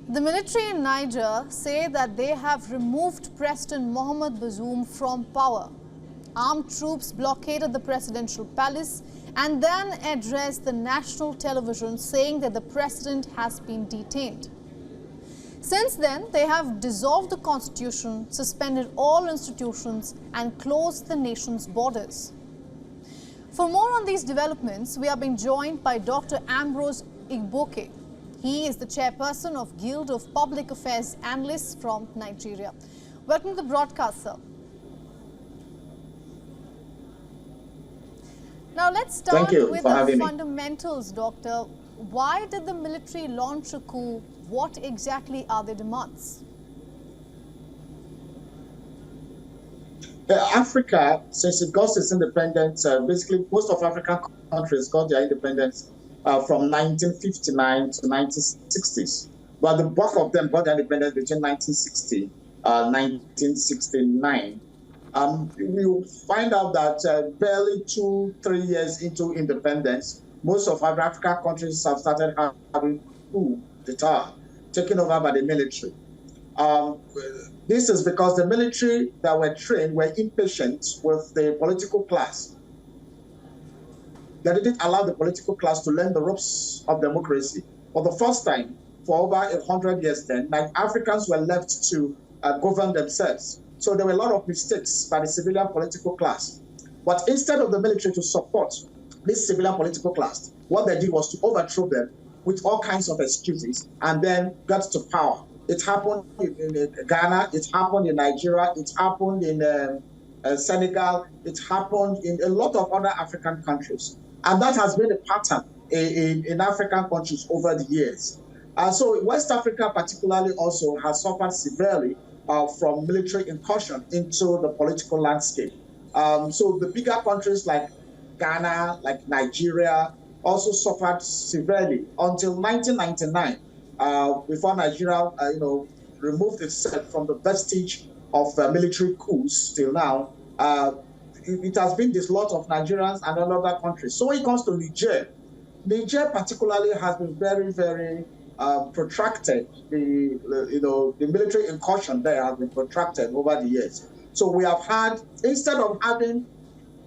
The military in Niger say that they have removed President Mohamed Bazoum from power. Armed troops blockaded the presidential palace and then addressed the national television saying that the president has been detained. Since then, they have dissolved the constitution, suspended all institutions and closed the nation's borders. For more on these developments, we are being joined by Dr. Ambrose Igboke. He is the chairperson of Guild of Public Affairs Analysts from Nigeria. Welcome to the broadcast, sir. Now let's start with the fundamentals, Doctor. Why did the military launch a coup? What exactly are their demands? Africa, since it got its independence, basically most of African countries got their independence from 1959 to 1960s. But the bulk of them got their independence between 1960 and 1969. You find out that barely 2-3 years into independence, most of our African countries have started having coup d'etat, taken over by the military. This is because the military that were trained were impatient with the political class. They didn't allow the political class to learn the ropes of democracy. For the first time, for over 100 years then, Africans were left to govern themselves. So there were a lot of mistakes by the civilian political class. But instead of the military to support this civilian political class, what they did was to overthrow them with all kinds of excuses and then got to power. It happened in Ghana, it happened in Nigeria, it happened in Senegal, it happened in a lot of other African countries. And that has been a pattern in African countries over the years. So West Africa particularly also has suffered severely from military incursion into the political landscape. So the bigger countries like Ghana, like Nigeria, also suffered severely until 1999, before Nigeria, removed itself from the vestige of military coups till now. It has been this lot of Nigerians and other countries. So when it comes to Niger, Niger particularly has been very, very protracted. The military incursion there has been protracted over the years. So we have had, instead of having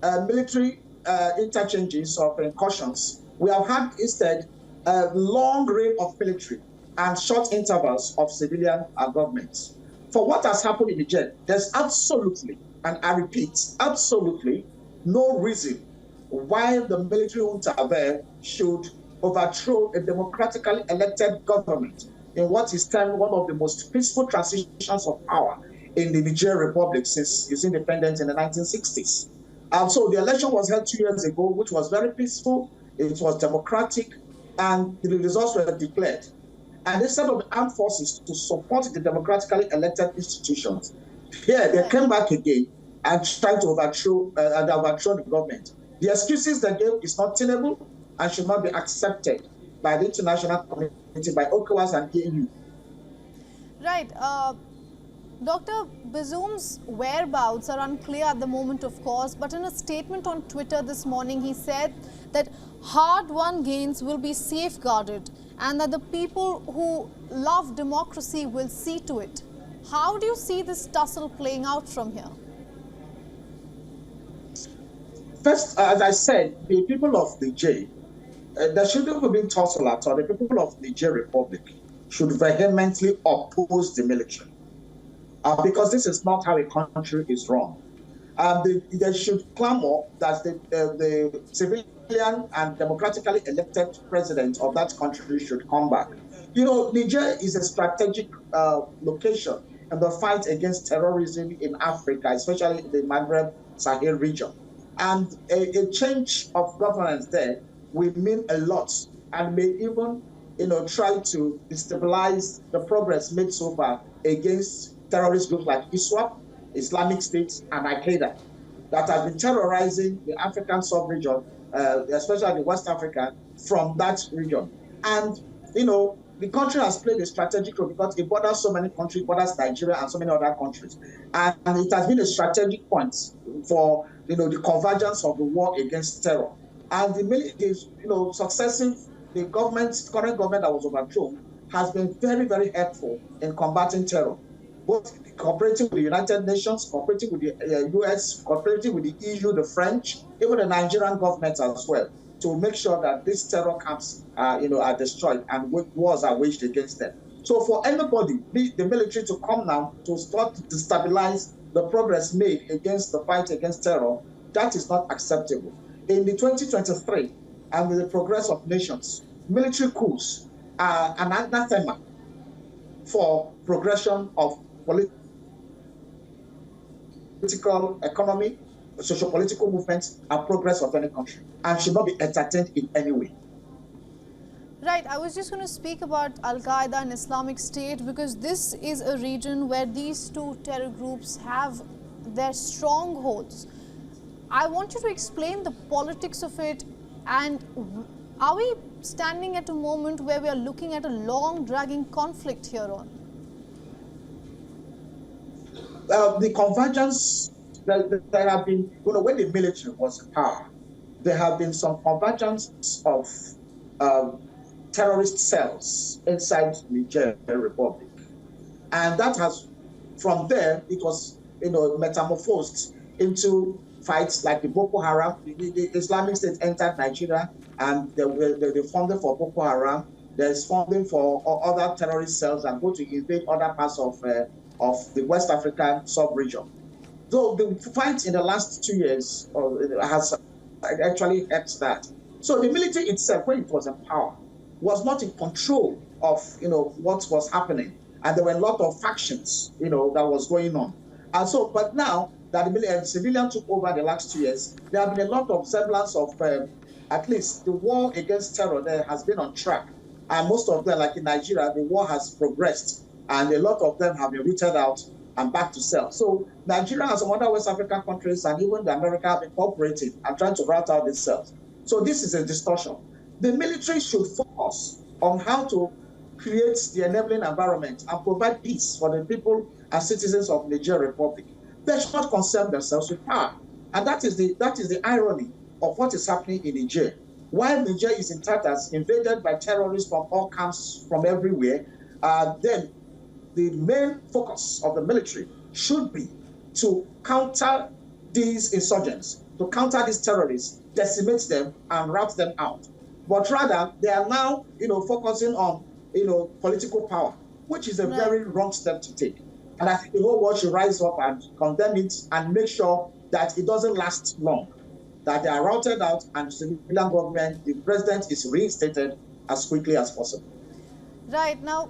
military interchanges of incursions, we have had instead a long reign of military and short intervals of civilian governments. For what has happened in Niger, there's absolutely, and I repeat, absolutely no reason why the military junta there should overthrow a democratically elected government in what is termed one of the most peaceful transitions of power in the Niger Republic since its independence in the 1960s. So the election was held 2 years ago, which was very peaceful, it was democratic, and the results were declared. And instead of the armed forces to support the democratically elected institutions, here they came back again and tried to overthrow the government. The excuses they gave is not tenable and should not be accepted by the international community, by ECOWAS and EU. Right. Dr. Bazoum's whereabouts are unclear at the moment, of course, but in a statement on Twitter this morning, he said that hard-won gains will be safeguarded and that the people who love democracy will see to it. How do you see this tussle playing out from here? First, as I said, the people of Niger, there shouldn't have been tussle at all. The people of Niger Republic should vehemently oppose the military. Because this is not how a country is run. They should clamor that the civilian and democratically elected president of that country should come back. Niger is a strategic location in the fight against terrorism in Africa, especially in the Maghreb Sahel region. And a change of governance there will mean a lot and may even try to destabilize the progress made so far against terrorist groups like ISWAP, Islamic State, and Al-Qaeda that have been terrorizing the African sub-region, especially West Africa, from that region. And, the country has played a strategic role because it borders so many countries, borders Nigeria and so many other countries. And it has been a strategic point for, the convergence of the war against terror. And the current government that was overthrown has been very, very helpful in combating terror, both cooperating with the United Nations, cooperating with the US, cooperating with the EU, the French, even the Nigerian government as well, to make sure that these terror camps are destroyed and wars are waged against them. So for anybody, the military, to come now to start to destabilize the progress made against the fight against terror, that is not acceptable. In the 2023, and with the progress of nations, military coups are an anathema for progression of political, economy, socio-political movements, and progress of any country, and should not be entertained in any way. Right, I was just going to speak about Al-Qaeda and Islamic State, because this is a region where these two terror groups have their strongholds. I want you to explain the politics of it, and are we standing at a moment where we are looking at a long dragging conflict here on? The convergence that have been, when the military was in power, there have been some convergence of terrorist cells inside Niger Republic. And that has, from there, it was, metamorphosed into fights like the Boko Haram. The Islamic State entered Nigeria, and the funding for Boko Haram. There's funding for other terrorist cells that go to invade other parts of the West African sub-region. So the fight in the last 2 years has actually helped that. So the military itself, when it was in power, was not in control of what was happening, and there were a lot of factions that was going on. And so, but now that the civilian took over the last 2 years, there have been a lot of semblance of at least the war against terror there has been on track, and most of them, like in Nigeria, the war has progressed, and a lot of them have been rooted out and back to self. So Nigeria and some other West African countries and even America have been cooperating and trying to rout out these cells. So this is a distortion. The military should focus on how to create the enabling environment and provide peace for the people and citizens of Niger Republic. They should not concern themselves with power. And that is the irony of what is happening in Niger. While Niger is in tatters, invaded by terrorists from all camps from everywhere, then the main focus of the military should be to counter these insurgents, to counter these terrorists, decimate them and rout them out. But rather, they are now, focusing on, political power, which is a very wrong step to take. And I think the whole world should rise up and condemn it and make sure that it doesn't last long, that they are routed out and civilian government, the president is reinstated as quickly as possible. Right. Now,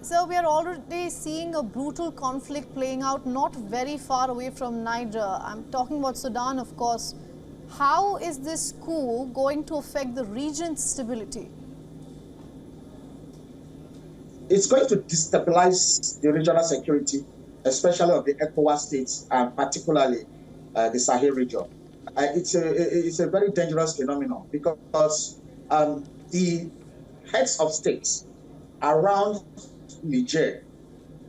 so we are already seeing a brutal conflict playing out not very far away from Niger. I'm talking about Sudan, of course. How is this coup going to affect the region's stability? It's going to destabilize the regional security, especially of the ECOWAS states, and particularly the Sahel region. It's a very dangerous phenomenon because the heads of states around Niger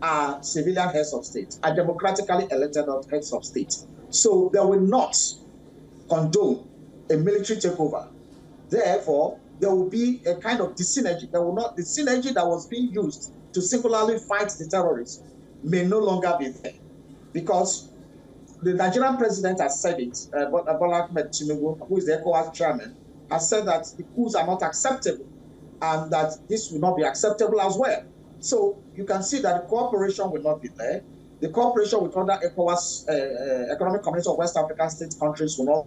are civilian heads of state, are democratically elected heads of state. So they will not condone a military takeover. Therefore, there will be a kind of synergy. The synergy that was being used to singularly fight the terrorists may no longer be there, because the Nigerian president has said it. Bola Ahmed Tinubu, who is the ECOWAS chairman, has said that the coups are not acceptable, and that this will not be acceptable as well. So you can see that the cooperation will not be there. The cooperation with other ECOWAS Economic Community of West African State countries will not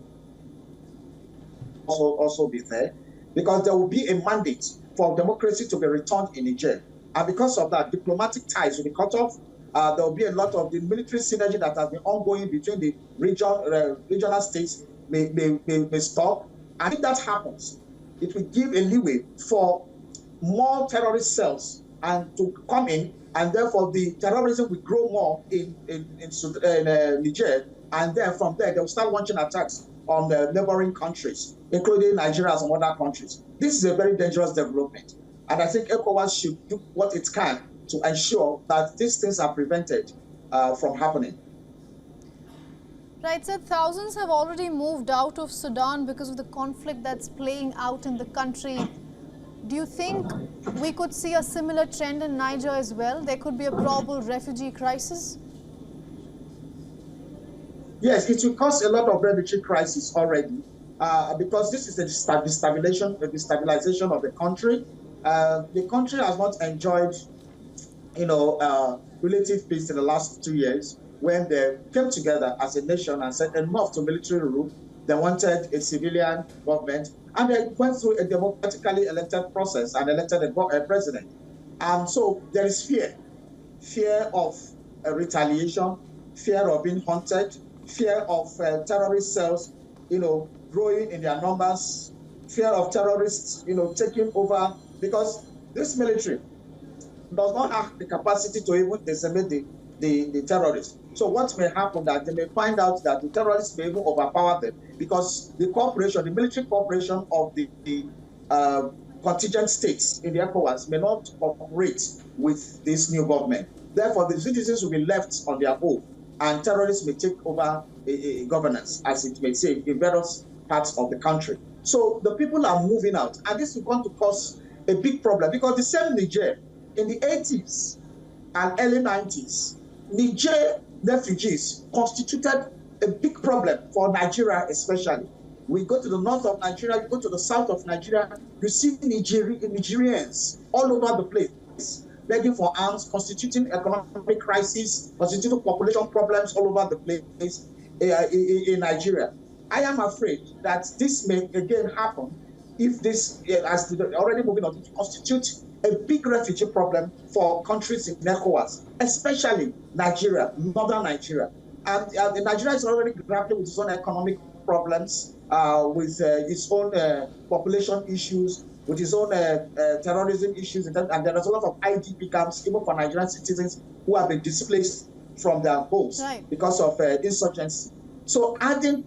also be there, because there will be a mandate for democracy to be returned in Niger. And because of that, diplomatic ties will be cut off. There will be a lot of the military synergy that has been ongoing between the regional states may stop. And if that happens, it will give a leeway for more terrorist cells and to come in, and therefore the terrorism will grow more in Niger, and then from there they will start launching attacks on the neighboring countries, including Nigeria and some other countries. This is a very dangerous development, and I think ECOWAS should do what it can to ensure that these things are prevented from happening. Right, so thousands have already moved out of Sudan because of the conflict that's playing out in the country. do you think we could see a similar trend in Niger as well? There could be a probable refugee crisis? Yes, it will cause a lot of refugee crisis already because this is a destabilization of the country. The country has not enjoyed, relative peace in the last 2 years when they came together as a nation and said enough to military rule. They wanted a civilian government, and they went through a democratically elected process and elected a president. And so there is fear of retaliation, fear of being hunted, fear of terrorist cells, growing in their numbers, fear of terrorists, taking over, because this military does not have the capacity to even decimate the terrorists. So what may happen that they may find out that the terrorists may even overpower them because the military cooperation of the contingent states in the ECOWAS may not cooperate with this new government. Therefore, the citizens will be left on their own, and terrorists may take over a governance, as it may say, in various parts of the country. So the people are moving out, and this is going to cause a big problem because the same Niger in the 80s and early 90s, Niger refugees constituted a big problem for Nigeria especially. We go to the north of Nigeria, you go to the south of Nigeria, you see Nigerians all over the place, begging for arms, constituting economic crisis, constituting population problems all over the place in Nigeria. I am afraid that this may again happen if this, as already moving on, to constitute a big refugee problem for countries in ECOWAS, especially Nigeria, northern Nigeria. And Nigeria is already grappling with its own economic problems, with its own population issues, with its own terrorism issues, and there is a lot of IDP camps, even for Nigerian citizens who have been displaced from their homes because of insurgency. So adding,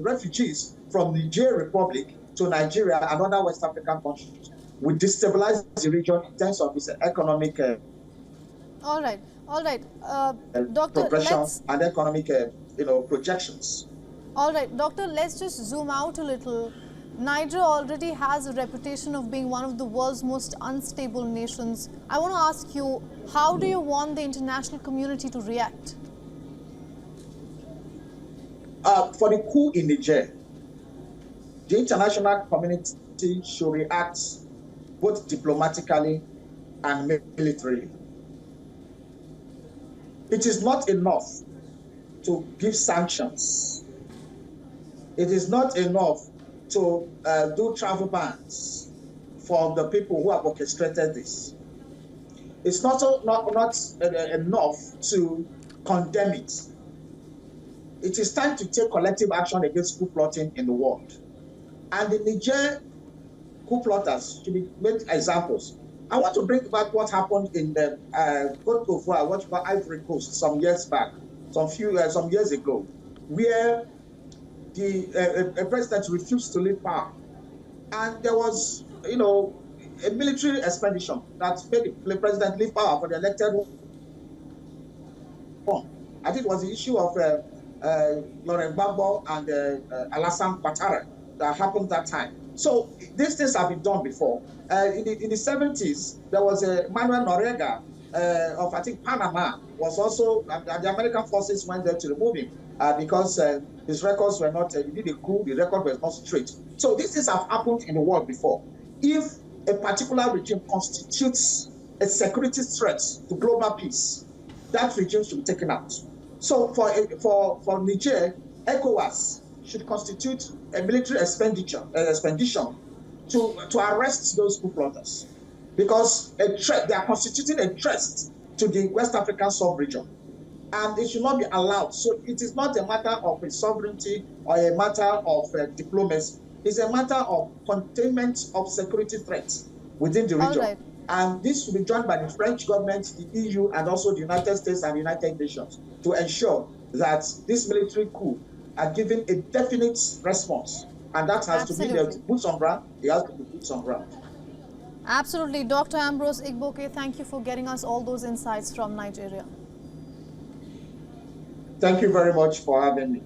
refugees from Niger Republic to Nigeria and other West African countries will destabilize the region in terms of its economic all right. Doctor, progression and economic projections. All right, Doctor, let's just zoom out a little. Niger already has a reputation of being one of the world's most unstable nations. I want to ask you, how do you want the international community to react? For the coup in Niger, the international community should react both diplomatically and militarily. It is not enough to give sanctions. It is not enough to do travel bans for the people who have orchestrated this. It's not enough to condemn it. It is time to take collective action against coup plotting in the world. And the Niger coup plotters should be made examples. I want to bring back what happened in the Côte d'Ivoire, what you call Ivory Coast, some years back, some years ago, where the president refused to leave power, and there was, a military expedition that made the president leave power for the elected one. I think it was the issue of Laurent Gbagbo and Alassane Ouattara that happened that time. So these things have been done before. In the 70s, there was a Manuel Noriega of, I think, Panama, was also, the American forces went there to remove him because his records were not, he did a coup, the record was not straight. So these things have happened in the world before. If a particular regime constitutes a security threat to global peace, that regime should be taken out. So for Niger, ECOWAS should constitute a military expedition to arrest those coup plotters, because they are constituting a threat to the West African sub-region, and it should not be allowed. So it is not a matter of a sovereignty or a matter of diplomacy. It's a matter of containment of security threats within the region. Right. And this will be joined by the French government, the EU, and also the United States and the United Nations to ensure that this military coup are given a definite response. And that has to be the boots on ground. It has to be boots on ground. Absolutely. Dr. Ambrose Igboke, thank you for getting us all those insights from Nigeria. Thank you very much for having me.